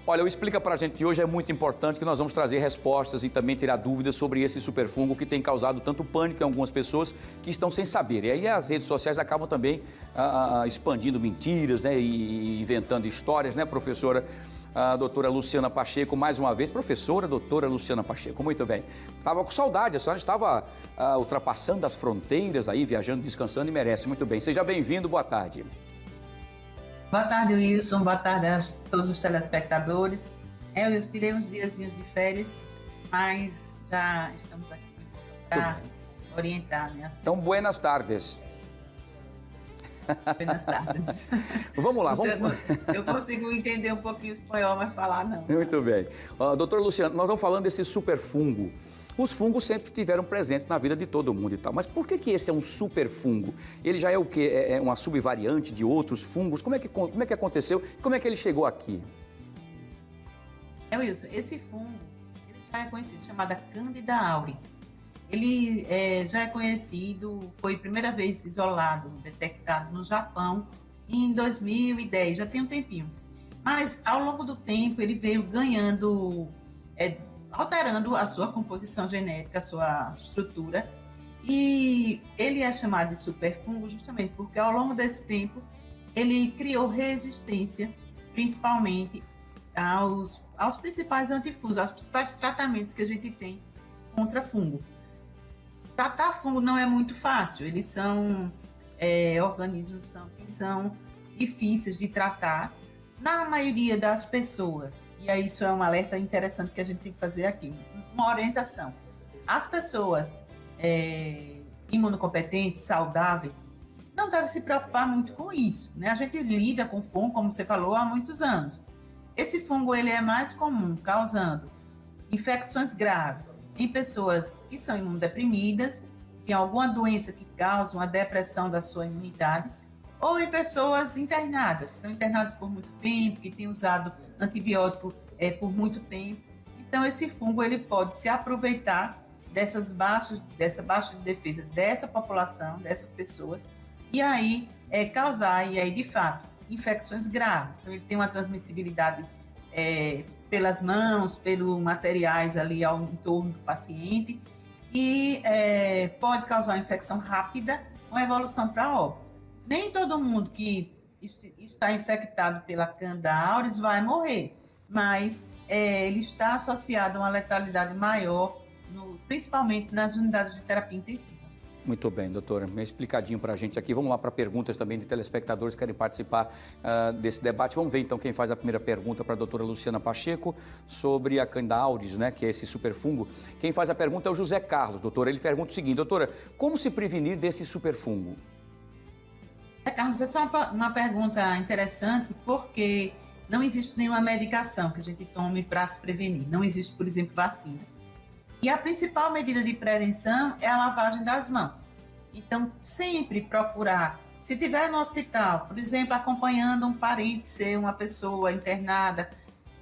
Olha, o Explica Pra Gente de hoje é muito importante, que nós vamos trazer respostas e também tirar dúvidas sobre esse superfungo que tem causado tanto pânico em algumas pessoas que estão sem saber. E aí as redes sociais acabam também expandindo mentiras, né, e inventando histórias, né, professora? A doutora Luciana Pacheco, mais uma vez, professora doutora Luciana Pacheco, muito bem. Estava com saudade, a senhora estava ultrapassando as fronteiras aí, viajando, descansando e merece, muito bem. Seja bem-vindo, boa tarde. Boa tarde, Wilson. Boa tarde a todos os telespectadores. Eu tirei uns diazinhos de férias, mas já estamos aqui para orientar, né, as pessoas. Então, buenas tardes. Buenas tardes. Vamos lá, Eu consigo entender um pouquinho espanhol, mas falar não. Muito bem. Doutor Luciano, nós estamos falando desse superfungo. Os fungos sempre tiveram presentes na vida de todo mundo e tal, mas por que esse é um superfungo? Ele já é o quê? É uma subvariante de outros fungos? Como é que aconteceu? Como é que ele chegou aqui? Wilson, esse fungo ele já é conhecido, chamado Candida auris. Ele já é conhecido, foi a primeira vez isolado, detectado no Japão em 2010, já tem um tempinho. Mas ao longo do tempo ele veio ganhando, alterando a sua composição genética, a sua estrutura, e ele é chamado de superfungo justamente porque ao longo desse tempo ele criou resistência, principalmente aos principais antifungos, aos principais tratamentos que a gente tem contra fungo. Tratar fungo não é muito fácil, eles são organismos que são difíceis de tratar na maioria das pessoas. E aí isso é um alerta interessante que a gente tem que fazer aqui, uma orientação. As pessoas imunocompetentes, saudáveis, não devem se preocupar muito com isso, né? A gente lida com fungo, como você falou, há muitos anos. Esse fungo ele é mais comum, causando infecções graves em pessoas que são imunodeprimidas, tem alguma doença que causa uma depressão da sua imunidade, ou em pessoas internadas, estão internadas por muito tempo, que têm usado antibiótico por muito tempo. Então, esse fungo ele pode se aproveitar dessa baixa de defesa dessa população, dessas pessoas, e aí causar, e aí de fato, infecções graves. Então, ele tem uma transmissibilidade pelas mãos, pelos materiais ali ao entorno do paciente, e pode causar uma infecção rápida com evolução para óbito. Nem todo mundo que está infectado pela Candida auris vai morrer, mas ele está associado a uma letalidade maior, principalmente nas unidades de terapia intensiva. Muito bem, doutora, meio explicadinho para a gente aqui. Vamos lá para perguntas também de telespectadores que querem participar desse debate. Vamos ver então quem faz a primeira pergunta para a doutora Luciana Pacheco sobre a Candida auris, né, que é esse superfungo. Quem faz a pergunta é o José Carlos, doutora. Ele pergunta o seguinte: doutora, como se prevenir desse superfungo? Carlos, essa é uma pergunta interessante, porque não existe nenhuma medicação que a gente tome para se prevenir. Não existe, por exemplo, vacina. E a principal medida de prevenção é a lavagem das mãos. Então, sempre procurar, se estiver no hospital, por exemplo, acompanhando um parente ser uma pessoa internada,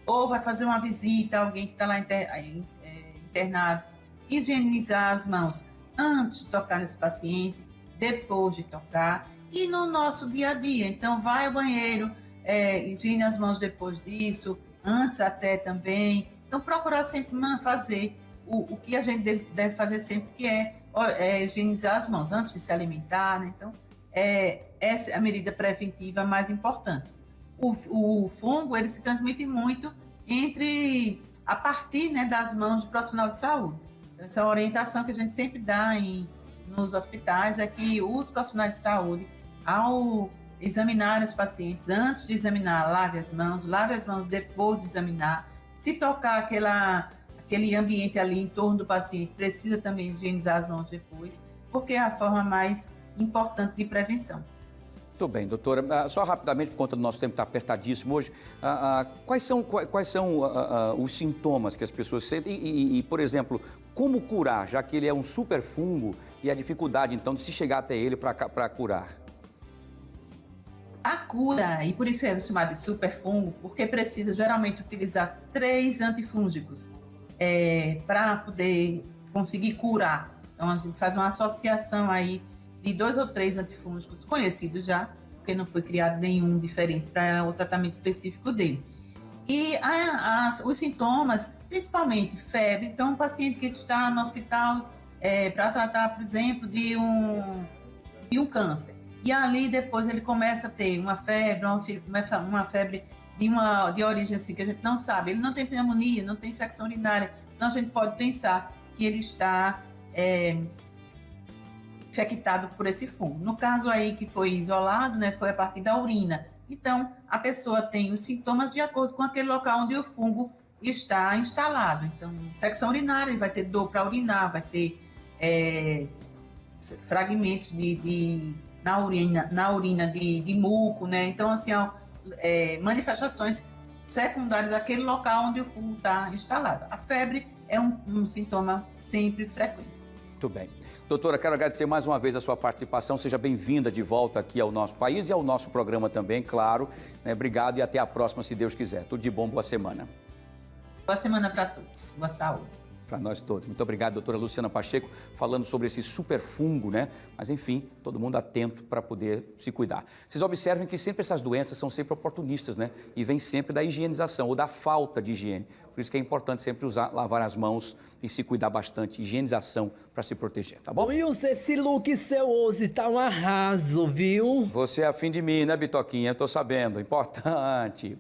ou vai fazer uma visita a alguém que está lá internado, higienizar as mãos antes de tocar nesse paciente, depois de tocar, e no nosso dia a dia. Então, vai ao banheiro, higiene as mãos depois disso, antes até também. Então, procurar sempre fazer o que a gente deve fazer sempre, que é higienizar as mãos antes de se alimentar, né? Então, essa é a medida preventiva mais importante. O fungo, ele se transmite muito a partir, né, das mãos do profissional de saúde. Então, essa orientação que a gente sempre dá nos hospitais é que os profissionais de saúde, ao examinar os pacientes, antes de examinar, lave as mãos depois de examinar. Se tocar aquele ambiente ali em torno do paciente, precisa também higienizar as mãos depois, porque é a forma mais importante de prevenção. Muito bem, doutora. Só rapidamente, por conta do nosso tempo estar apertadíssimo hoje, quais são os sintomas que as pessoas sentem e, por exemplo, como curar, já que ele é um superfungo e a dificuldade, então, de se chegar até ele para curar? A cura, e por isso é chamado de superfungo, porque precisa geralmente utilizar 3 antifúngicos para poder conseguir curar. Então, a gente faz uma associação aí de 2 ou 3 antifúngicos conhecidos já, porque não foi criado nenhum diferente para o tratamento específico dele. E os sintomas, principalmente febre, então um paciente que está no hospital para tratar, por exemplo, de um câncer. E ali depois ele começa a ter uma febre de origem assim, que a gente não sabe. Ele não tem pneumonia, não tem infecção urinária. Então a gente pode pensar que ele está infectado por esse fungo. No caso aí que foi isolado, né, foi a partir da urina. Então, a pessoa tem os sintomas de acordo com aquele local onde o fungo está instalado. Então, infecção urinária, ele vai ter dor para urinar, vai ter fragmentos na urina de muco, né? Então, assim, manifestações secundárias àquele local onde o fungo está instalado. A febre é um sintoma sempre frequente. Muito bem. Doutora, quero agradecer mais uma vez a sua participação. Seja bem-vinda de volta aqui ao nosso país e ao nosso programa também, claro. Obrigado e até a próxima, se Deus quiser. Tudo de bom, boa semana. Boa semana para todos. Boa saúde. Para nós todos. Muito obrigado, doutora Luciana Pacheco, falando sobre esse super fungo, né? Mas, enfim, todo mundo atento para poder se cuidar. Vocês observem que sempre essas doenças são sempre oportunistas, né? E vem sempre da higienização ou da falta de higiene. Por isso que é importante sempre lavar as mãos e se cuidar bastante. Higienização para se proteger, tá bom? Wilson, esse look seu hoje tá um arraso, viu? Você é afim de mim, né, Bitoquinha? Eu tô sabendo. Importante.